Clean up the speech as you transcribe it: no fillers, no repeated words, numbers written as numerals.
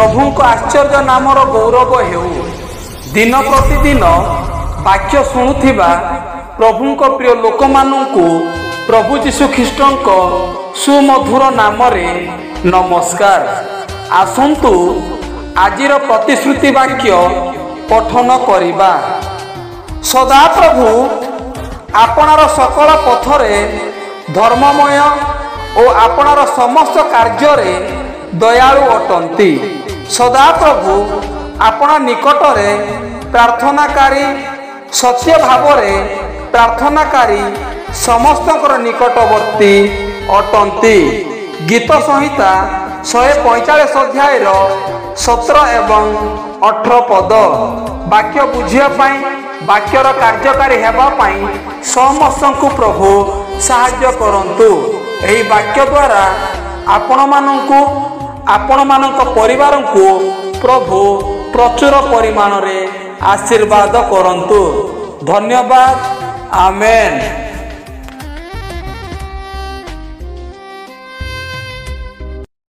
प्रभु को आश्चर्य नामर गौरव हेउ। दिन प्रतिदिन वाक्य शुणुथिबा प्रभु को प्रिय लोक मानू प्रभु जीशु ख्रीष्ट सुमधुर नाम नमस्कार। आसंतु आजिर प्रतिश्रुति वाक्य पठन करिबा। सदा प्रभु आपणार सकल पथरे धर्ममय और आपणार समस्त कार्य दयालु अटंती। सदा प्रभु आपण निकटरे प्रार्थनाकारी सत्य भावरे प्रार्थनाकारी समस्तकर निकटवर्ती अटंती। गीत संहिता 145 अध्याय 17 एवं 18 पद। वाक्य बुझिया पाई वाक्यर कार्यकारी हेबा पाई समस्त प्रभु साहाय्य करंतु। एही वाक्य द्वारा आपण मानक परिवार को प्रभु प्रचुर परिमाण रे आशीर्वाद करंतु। धन्यवाद। आमेन।